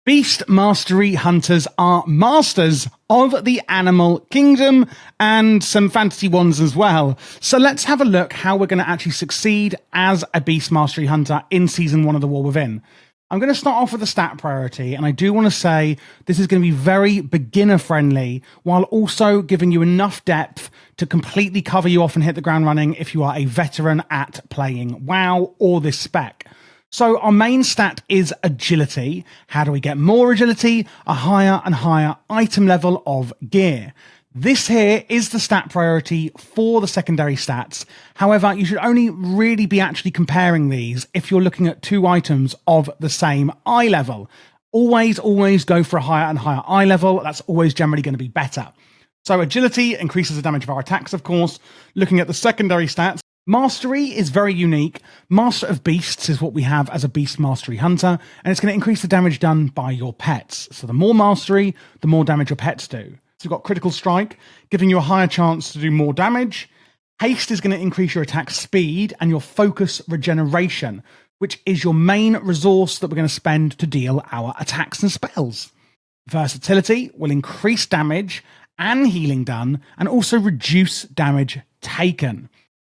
Beast Mastery Hunters are masters of the animal kingdom and some fantasy ones as well. So let's have a look how we're going to actually succeed as a Beast Mastery Hunter in Season 1 of The War Within. I'm going to start off with the stat priority, and I do want to say this is going to be very beginner friendly while also giving you enough depth to completely cover you off and hit the ground running if you are a veteran at playing WoW or this spec. So our main stat is agility. How do we get more agility? A higher and higher item level of gear. This here is the stat priority for the secondary stats. However, you should only really be actually comparing these if you're looking at two items of the same eye level. Always go for a higher and higher eye level. That's always generally going to be better. So agility increases the damage of our attacks, of course. Looking at the secondary stats, Mastery is very unique. Master of Beasts is what we have as a Beast Mastery Hunter, and it's going to increase the damage done by your pets. So the more mastery, the more damage your pets do. So you've got Critical Strike, giving you a higher chance to do more damage. Haste is going to increase your attack speed and your focus regeneration, which is your main resource that we're going to spend to deal our attacks and spells. Versatility will increase damage and healing done, and also reduce damage taken.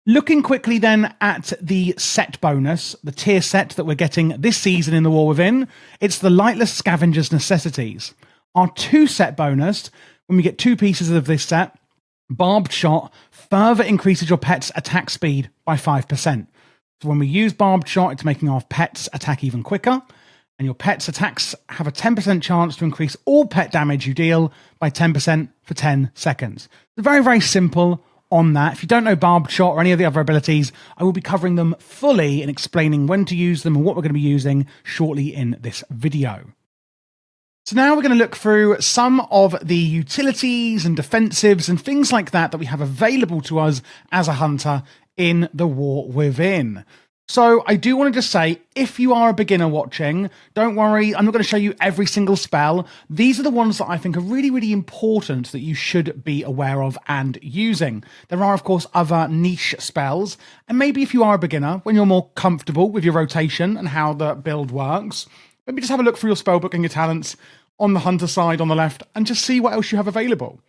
Looking quickly then at the set bonus, the tier set that we're getting this season in The War Within, it's the Lightless Scavenger's Necessities. Our 2 set bonus, when we get 2 pieces of this set, Barbed Shot further increases your pet's attack speed by 5%. So when we use Barbed Shot, it's making our pets attack even quicker, and your pet's attacks have a 10% chance to increase all pet damage you deal by 10% for 10 seconds. It's very, very simple on that. If you don't know Barbed Shot or any of the other abilities, I will be covering them fully and explaining when to use them and what we're going to be using shortly in this video. So now we're going to look through some of the utilities and defensives and things like that we have available to us as a hunter in The War Within. So I do want to just say, if you are a beginner watching, don't worry, I'm not going to show you every single spell. These are the ones that I think are really, really important that you should be aware of and using. There are, of course, other niche spells. And maybe if you are a beginner, when you're more comfortable with your rotation and how the build works, maybe just have a look through your spellbook and your talents on the hunter side on the left and just see what else you have available.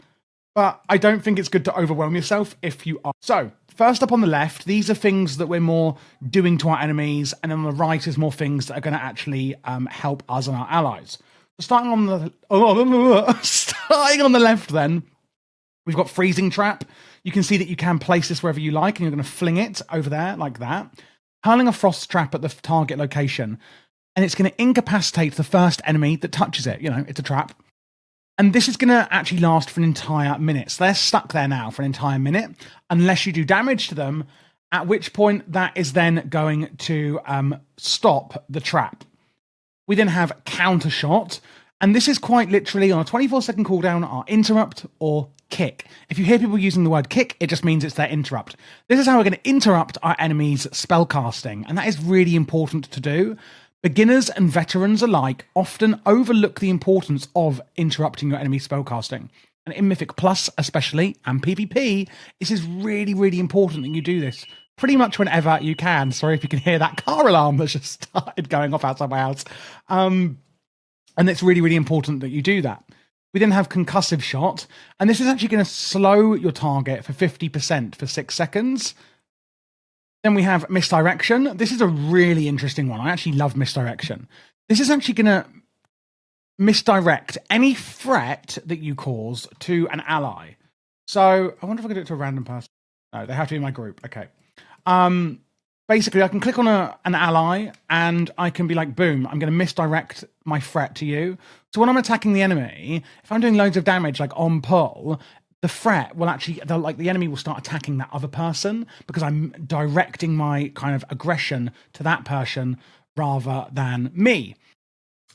But I don't think it's good to overwhelm yourself if you are. So, first up on the left, these are things that we're more doing to our enemies, and on the right is more things that are going to actually help us and our allies. So starting on the left then, we've got Freezing Trap. You can see that you can place this wherever you like, and you're going to fling it over there like that. Hurling a Frost Trap at the target location, and it's going to incapacitate the first enemy that touches it. You know, it's a trap. And this is going to actually last for an entire minute. So they're stuck there now for an entire minute, unless you do damage to them, at which point that is then going to stop the trap. We then have Counter Shot, and this is quite literally on a 24-second cooldown, our interrupt or kick. If you hear people using the word kick, it just means it's their interrupt. This is how we're going to interrupt our enemy's spellcasting, and that is really important to do. Beginners and veterans alike often overlook the importance of interrupting your enemy's spellcasting. And in Mythic Plus especially, and PvP, this is really, really important that you do this pretty much whenever you can. Sorry if you can hear that car alarm that's just started going off outside my house. And it's really, really important that you do that. We then have Concussive Shot, and this is actually going to slow your target for 50% for 6 seconds. Then we have Misdirection. This is a really interesting one. I actually love Misdirection. This is actually going to misdirect any threat that you cause to an ally. So I wonder if I can do it to a random person. No, they have to be in my group. Okay. Basically, I can click on an ally and I can be like, boom, I'm going to misdirect my threat to you. So when I'm attacking the enemy, if I'm doing loads of damage, like on pull, the threat will actually, the enemy will start attacking that other person because I'm directing my kind of aggression to that person rather than me.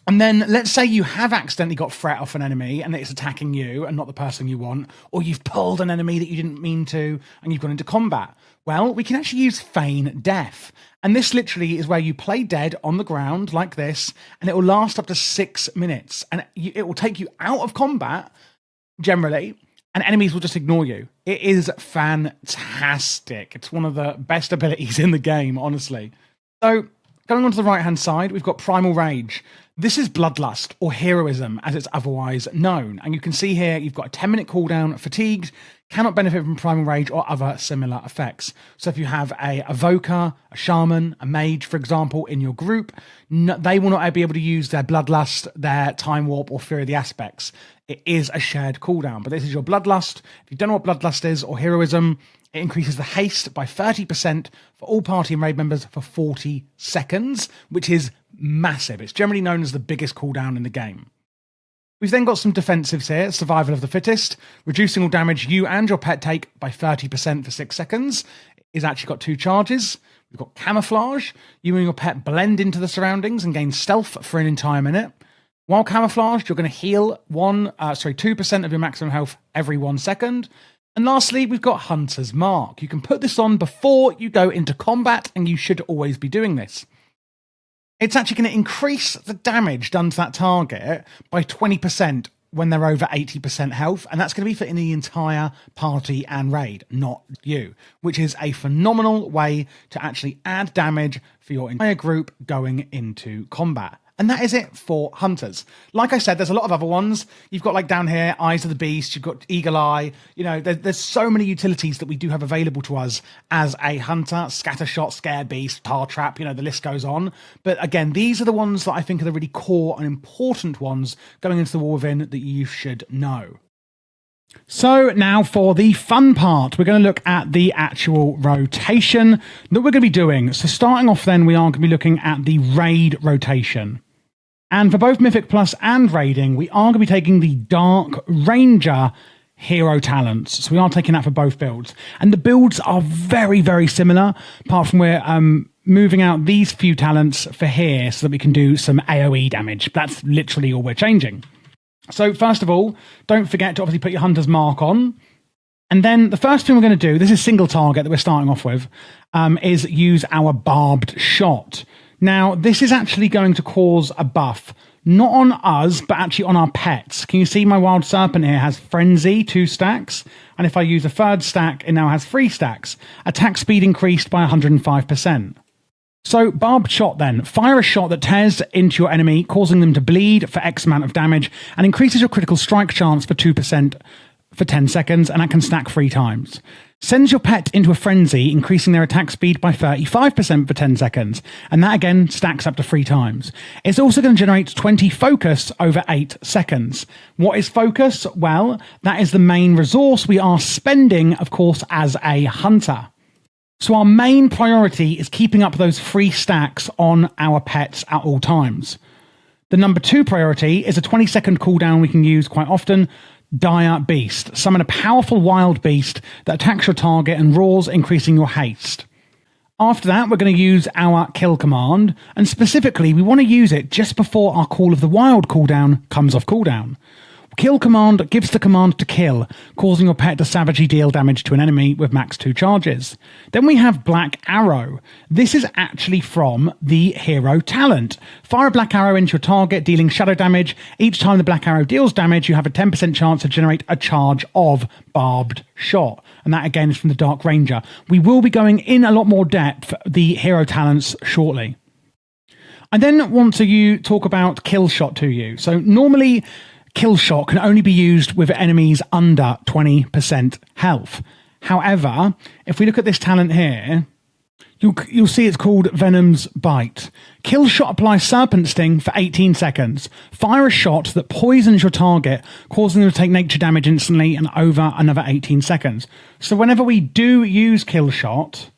And then let's say you have accidentally got threat off an enemy and it's attacking you and not the person you want, or you've pulled an enemy that you didn't mean to and you've gone into combat. Well, we can actually use Feign Death. And this literally is where you play dead on the ground like this, and it will last up to 6 minutes. And it will take you out of combat, generally, and enemies will just ignore you. It is fantastic. It's one of the best abilities in the game, honestly. So, going on to the right-hand side, we've got Primal Rage. This is Bloodlust, or Heroism, as it's otherwise known. And you can see here, you've got a 10-minute cooldown, fatigued, cannot benefit from Primal Rage or other similar effects. So if you have a Evoker, a Shaman, a Mage, for example, in your group, they will not be able to use their Bloodlust, their Time Warp, or Fear of the Aspects. It is a shared cooldown, but this is your Bloodlust. If you don't know what Bloodlust is, or Heroism, it increases the haste by 30% for all party and raid members for 40 seconds, which is massive. It's generally known as the biggest cooldown in the game. We've then got some defensives here. Survival of the Fittest, reducing all damage you and your pet take by 30% for 6 seconds. It's actually got 2 charges. We've got Camouflage. You and your pet blend into the surroundings and gain stealth for an entire minute. While camouflaged, you're going to heal 2% of your maximum health every 1 second. And lastly, we've got Hunter's Mark. You can put this on before you go into combat, and you should always be doing this. It's actually going to increase the damage done to that target by 20% when they're over 80% health, and that's going to be for in the entire party and raid, not you, which is a phenomenal way to actually add damage for your entire group going into combat. And that is it for Hunters. Like I said, there's a lot of other ones. You've got, like, down here, Eyes of the Beast. You've got Eagle Eye. You know, there's so many utilities that we do have available to us as a Hunter. Scattershot, Scare Beast, Tar Trap, you know, the list goes on. But again, these are the ones that I think are the really core and important ones going into the War Within that you should know. So now for the fun part, we're going to look at the actual rotation that we're going to be doing. So starting off then, we are going to be looking at the raid rotation. And for both Mythic Plus and Raiding, we are going to be taking the Dark Ranger hero talents. So we are taking that for both builds. And the builds are very, very similar, apart from we're moving out these few talents for here so that we can do some AoE damage. That's literally all we're changing. So first of all, don't forget to obviously put your Hunter's Mark on. And then the first thing we're going to do, this is single target that we're starting off with, is use our Barbed Shot. Now, this is actually going to cause a buff, not on us, but actually on our pets. Can you see my Wild Serpent here has Frenzy, 2 stacks. And if I use a 3rd stack, it now has 3 stacks. Attack speed increased by 105%. So, Barbed Shot then. Fire a shot that tears into your enemy, causing them to bleed for X amount of damage, and increases your critical strike chance for 2% for 10 seconds, and that can stack 3 times. Sends your pet into a frenzy, increasing their attack speed by 35% for 10 seconds, and that again stacks up to 3 times. It's also going to generate 20 focus over 8 seconds. What is focus? Well, that is the main resource we are spending, of course, as a hunter. So our main priority is keeping up those 3 stacks on our pets at all times. The number 2 priority is a 20-second cooldown we can use quite often, Dire Beast. Summon a powerful wild beast that attacks your target and roars, increasing your haste. After that, we're going to use our kill command, and specifically, we want to use it just before our Call of the Wild cooldown comes off cooldown. Kill command gives the command to kill, causing your pet to savagely deal damage to an enemy with max 2 charges. Then we have Black Arrow. This is actually from the hero talent. Fire a black arrow into your target, dealing shadow damage. Each time the black arrow deals damage, you have a 10% chance to generate a charge of Barbed Shot. And that again is from the Dark Ranger. We will be going in a lot more depth the hero talents shortly. I then want to talk about Kill Shot to you. So normally, Kill Shot can only be used with enemies under 20% health. However, if we look at this talent here, you'll see it's called Venom's Bite. Kill Shot applies Serpent Sting for 18 seconds. Fire a shot that poisons your target, causing them to take nature damage instantly and over another 18 seconds. So whenever we do use Kill Shot,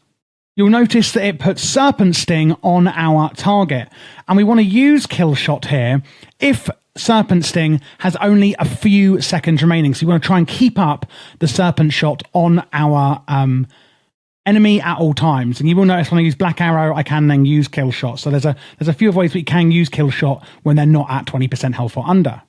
you'll notice that it puts Serpent Sting on our target. And we want to use Kill Shot here if Serpent Sting has only a few seconds remaining. So you want to try and keep up the Serpent Shot on our enemy at all times. And you will notice when I use Black Arrow, I can then use Kill Shot. So there's a few ways we can use Kill Shot when they're not at 20% health or under.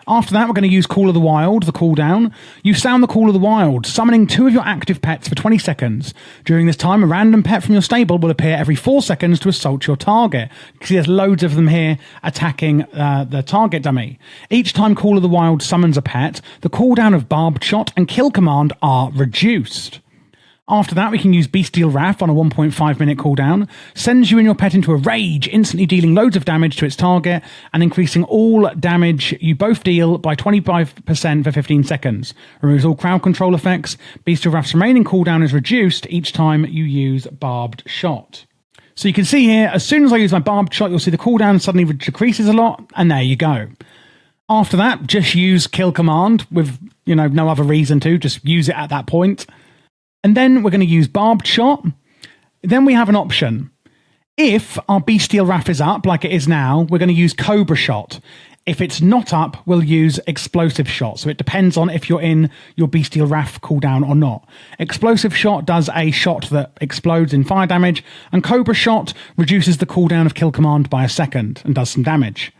After that, we're going to use Call of the Wild, the cooldown. You sound the Call of the Wild, summoning 2 of your active pets for 20 seconds. During this time, a random pet from your stable will appear every 4 seconds to assault your target. You can see there's loads of them here attacking the target dummy. Each time Call of the Wild summons a pet, the cooldown of Barbed Shot and Kill Command are reduced. After that, we can use Bestial Wrath on a 1.5 minute cooldown. Sends you and your pet into a rage, instantly dealing loads of damage to its target and increasing all damage you both deal by 25% for 15 seconds. Removes all crowd control effects. Bestial Wrath's remaining cooldown is reduced each time you use Barbed Shot. So you can see here, as soon as I use my Barbed Shot, you'll see the cooldown suddenly decreases a lot, and there you go. After that, just use Kill Command with, no other reason to, just use it at that point. And then we're going to use Barbed Shot. Then we have an option. If our Bestial Wrath is up, like it is now, we're going to use Cobra Shot. If it's not up, we'll use Explosive Shot. So it depends on if you're in your Bestial Wrath cooldown or not. Explosive Shot does a shot that explodes in fire damage, and Cobra Shot reduces the cooldown of Kill Command by a second and does some damage.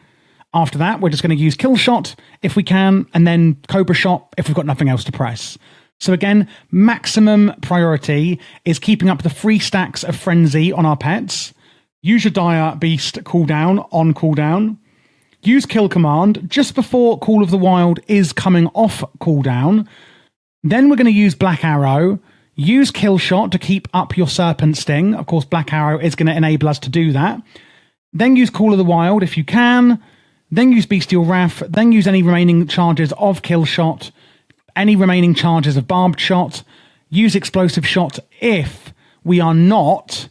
After that, we're just going to use Kill Shot if we can, and then Cobra Shot if we've got nothing else to press. So again, maximum priority is keeping up the 3 stacks of Frenzy on our pets. Use your Dire Beast cooldown on cooldown. Use Kill Command just before Call of the Wild is coming off cooldown. Then we're going to use Black Arrow. Use Kill Shot to keep up your Serpent Sting. Of course, Black Arrow is going to enable us to do that. Then use Call of the Wild if you can. Then use Bestial Wrath. Then use any remaining charges of Kill Shot. Any remaining charges of Barbed Shot. Use Explosive Shot if we are not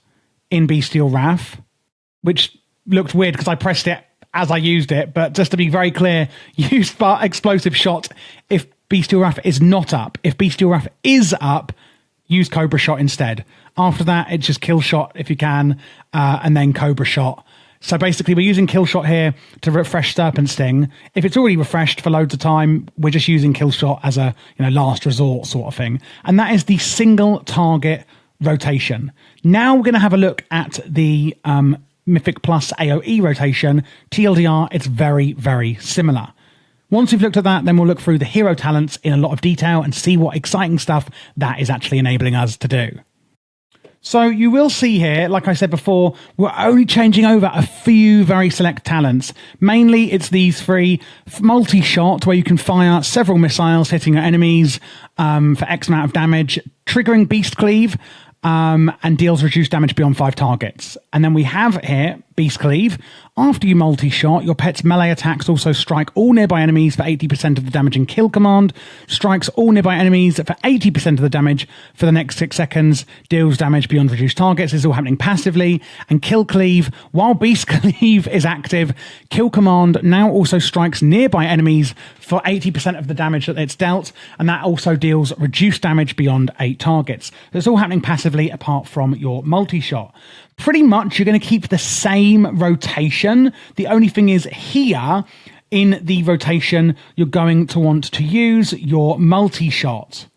in Bestial Wrath, which looked weird because I pressed it as I used it, but just to be very clear, use Explosive Shot if Bestial Wrath is not up. If Bestial Wrath is up, use Cobra Shot instead. After that, it's just Kill Shot if you can, and then Cobra Shot. So basically, we're using Kill Shot here to refresh Serpent Sting. If it's already refreshed for loads of time, we're just using Kill Shot as a last resort sort of thing. And that is the single target rotation. Now we're going to have a look at the Mythic Plus AoE rotation. TLDR, it's very, very similar. Once we've looked at that, then we'll look through the hero talents in a lot of detail and see what exciting stuff that is actually enabling us to do. So you will see here, like I said before, we're only changing over a few very select talents. Mainly it's these 3: multi-shot, where you can fire several missiles hitting your enemies for X amount of damage, triggering Beast Cleave, and deals reduced damage beyond 5 targets. And then we have here Beast Cleave. After you multi-shot, your pet's melee attacks also strike all nearby enemies for 80% of the damage in Kill Command, strikes all nearby enemies for 80% of the damage for the next 6 seconds, deals damage beyond reduced targets. This is all happening passively. And Kill Cleave, while Beast Cleave is active, Kill Command now also strikes nearby enemies for 80% of the damage that it's dealt, and that also deals reduced damage beyond 8 targets. So it's all happening passively apart from your multi-shot. Pretty much you're going to keep the same rotation. The only thing is here in the rotation, you're going to want to use your multi-shot.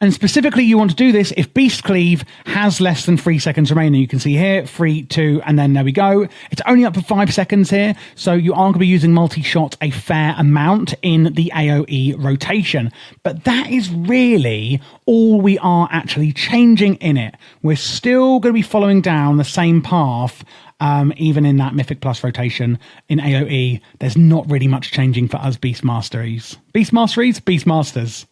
And specifically, you want to do this if Beast Cleave has less than 3 seconds remaining. You can see here, 3, 2, and then there we go. It's only up for 5 seconds here, so you are going to be using multi-shot a fair amount in the AoE rotation. But that is really all we are actually changing in it. We're still going to be following down the same path, even in that Mythic Plus rotation in AoE. There's not really much changing for us Beastmasteries. Beastmasters.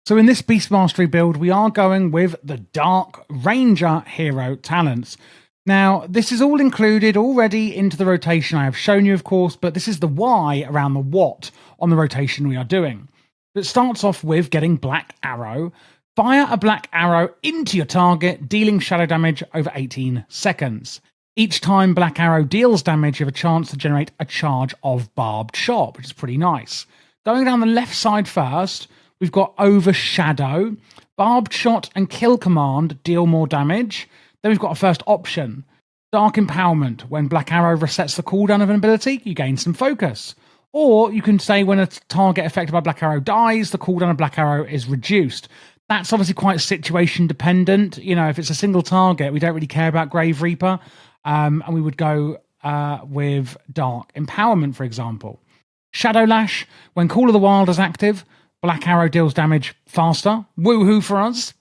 So in this Beast Mastery build, we are going with the Dark Ranger hero talents. Now, this is all included already into the rotation I have shown you, of course, but this is the why around the what on the rotation we are doing. It starts off with getting Black Arrow. Fire a Black Arrow into your target, dealing shadow damage over 18 seconds. Each time Black Arrow deals damage, you have a chance to generate a charge of Barbed Shot, which is pretty nice. Going down the left side first, we've got Overshadow. Barbed Shot and Kill Command deal more damage. Then we've got a first option. Dark Empowerment. When Black Arrow resets the cooldown of an ability, you gain some focus. Or you can say when a target affected by Black Arrow dies, the cooldown of Black Arrow is reduced. That's obviously quite situation dependent. If it's a single target, we don't really care about Grave Reaper. And we would go with Dark Empowerment, for example. Shadow Lash. When Call of the Wild is active, Black Arrow deals damage faster. Woohoo for us.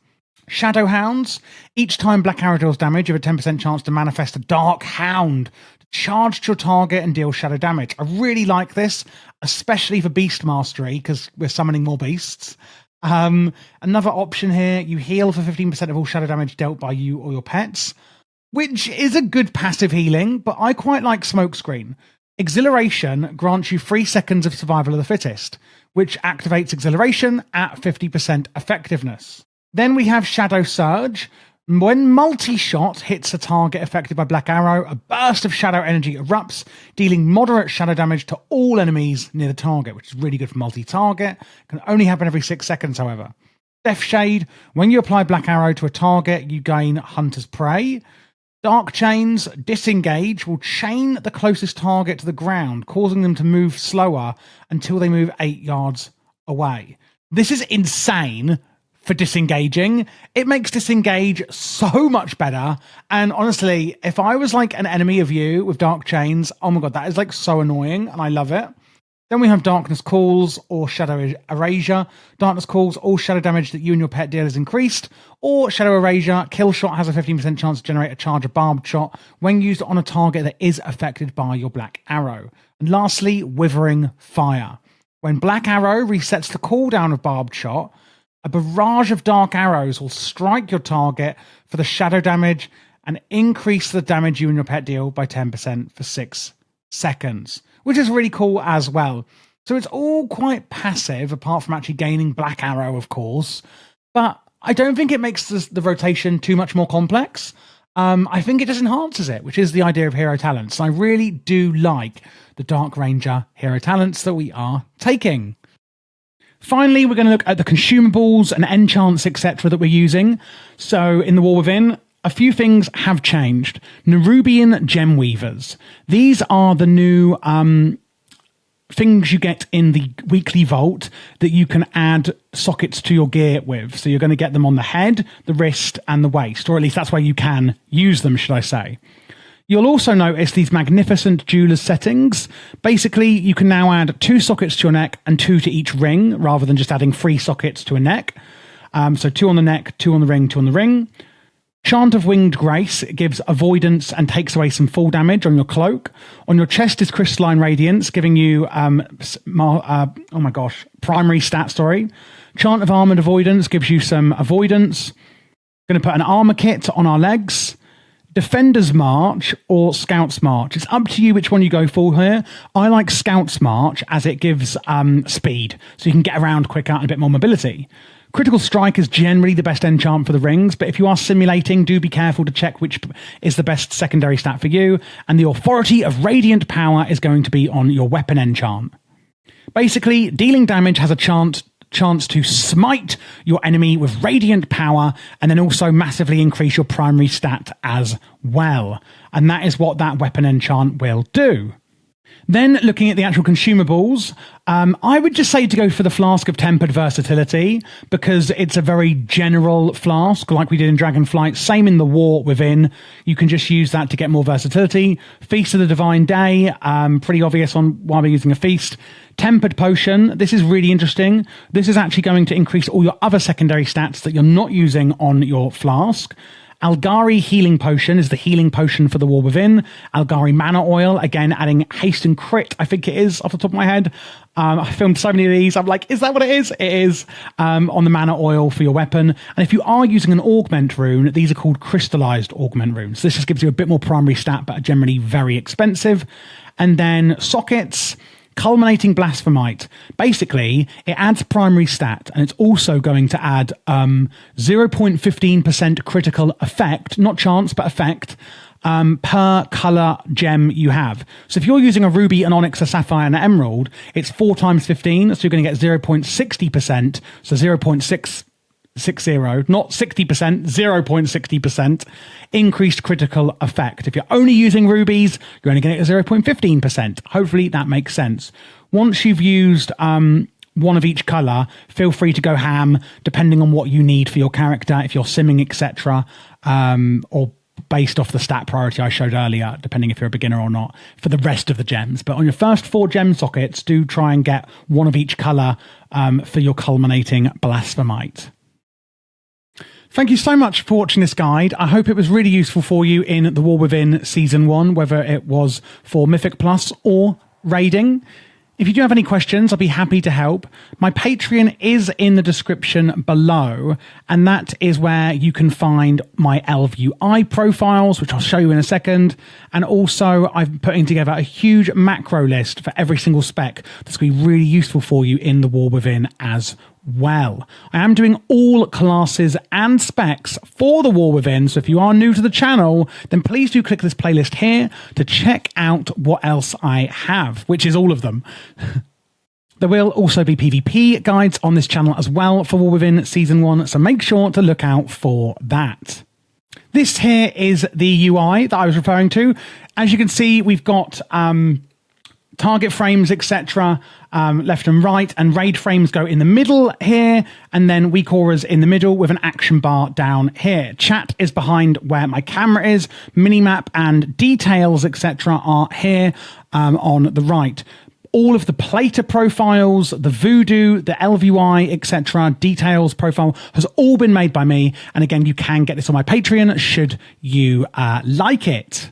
Shadow Hounds. Each time Black Arrow deals damage, you have a 10% chance to manifest a Dark Hound to charge to your target and deal shadow damage. I really like this, especially for Beast Mastery, because we're summoning more beasts. Another option here, you heal for 15% of all shadow damage dealt by you or your pets, which is a good passive healing, but I quite like Smokescreen. Exhilaration grants you 3 seconds of survival of the fittest, which activates Exhilaration at 50% effectiveness. Then we have Shadow Surge. When multi-shot hits a target affected by Black Arrow, a burst of shadow energy erupts, dealing moderate shadow damage to all enemies near the target, which is really good for multi-target. Can only happen every 6 seconds, however. Death Shade. When you apply Black Arrow to a target, you gain Hunter's Prey. Dark Chains. Disengage will chain the closest target to the ground, causing them to move slower until they move 8 yards away. This is insane for disengaging. It makes disengage so much better. And honestly, if I was like an enemy of you with Dark Chains, oh my god, that is like so annoying, and I love it. Then we have Darkness Calls or Shadow Erasure. Darkness Calls, all shadow damage that you and your pet deal is increased. Or Shadow Erasure, Kill Shot has a 15% chance to generate a charge of Barbed Shot when used on a target that is affected by your Black Arrow. And lastly, Withering Fire. When Black Arrow resets the cooldown of Barbed Shot, a barrage of dark arrows will strike your target for the shadow damage and increase the damage you and your pet deal by 10% for 6 seconds, which is really cool as well. So it's all quite passive, apart from actually gaining Black Arrow, of course. But I don't think it makes the rotation too much more complex. I think it just enhances it, which is the idea of hero talents. I really do like the Dark Ranger hero talents that we are taking. Finally, we're going to look at the consumables and enchants, etc. that we're using. So in the War Within, a few things have changed. Nerubian Gem Weavers. These are the new things you get in the weekly vault that you can add sockets to your gear with. So you're going to get them on the head, the wrist, and the waist, or at least that's where you can use them, should I say. You'll also notice these magnificent jeweler's settings. Basically, you can now add 2 sockets to your neck and 2 to each ring, rather than just adding 3 sockets to a neck. So 2 on the neck, 2 on the ring, 2 on the ring. Chant of Winged Grace gives avoidance and takes away some fall damage on your cloak. On your chest is Crystalline Radiance, giving you, primary stat, sorry. Chant of Armored Avoidance gives you some avoidance. Going to put an armor kit on our legs. Defender's March or Scout's March. It's up to you which one you go for here. I like Scout's March as it gives speed, so you can get around quicker and a bit more mobility. Critical Strike is generally the best enchant for the rings, but if you are simulating, do be careful to check which is the best secondary stat for you. And the Authority of Radiant Power is going to be on your weapon enchant. Basically, dealing damage has a chance to smite your enemy with radiant power and then also massively increase your primary stat as well. And that is what that weapon enchant will do. Then looking at the actual consumables, I would just say to go for the Flask of Tempered Versatility, because it's a very general flask like we did in Dragonflight. Same in the War Within. You can just use that to get more versatility. Feast of the Divine Day, pretty obvious on why we're using a feast. Tempered Potion, this is really interesting. This is actually going to increase all your other secondary stats that you're not using on your flask. Algari Healing Potion is the healing potion for the War Within. Algari Mana Oil, again, adding haste and crit, I think it is, off the top of my head. I filmed so many of these. I'm like, is that what it is? It is, on the Mana Oil for your weapon. And if you are using an Augment rune, these are called Crystallized Augment runes. This just gives you a bit more primary stat, but are generally very expensive. And then sockets. Culminating Blasphemite. Basically, it adds primary stat, and it's also going to add 0.15% critical effect, not chance, but effect, per color gem you have. So if you're using a ruby, an onyx, a sapphire, and an emerald, it's 4 times 15, so you're going to get 0.60%, so 0.660, not 60%, 0.60% increased critical effect. If you're only using rubies, you're only going to get 0.15%. Hopefully that makes sense. Once you've used one of each color, feel free to go ham, depending on what you need for your character, if you're simming, etc., or based off the stat priority I showed earlier, depending if you're a beginner or not, for the rest of the gems. But on your first 4 gem sockets, do try and get one of each color for your culminating Blasphemite. Thank you so much for watching this guide. I hope it was really useful for you in the War Within Season 1, whether it was for Mythic Plus or raiding. If you do have any questions, I'll be happy to help. My Patreon is in the description below, and that is where you can find my LVUI profiles, which I'll show you in a second. And also, I'm putting together a huge macro list for every single spec that's going to be really useful for you in the War Within as well. I am doing all classes and specs for the War Within, so if you are new to the channel, then please do click this playlist here to check out what else I have, which is all of them. There will also be PvP guides on this channel as well for War Within Season 1, so make sure to look out for that. This here is the UI that I was referring to. As you can see, we've got target frames, etc., left and right, and raid frames go in the middle here, and then weak auras in the middle with an action bar down here. Chat is behind where my camera is. Minimap and details, etc., are here on the right. All of the plater profiles, the voodoo, the LVUI, etc., details profile has all been made by me. And again, you can get this on my Patreon should you like it.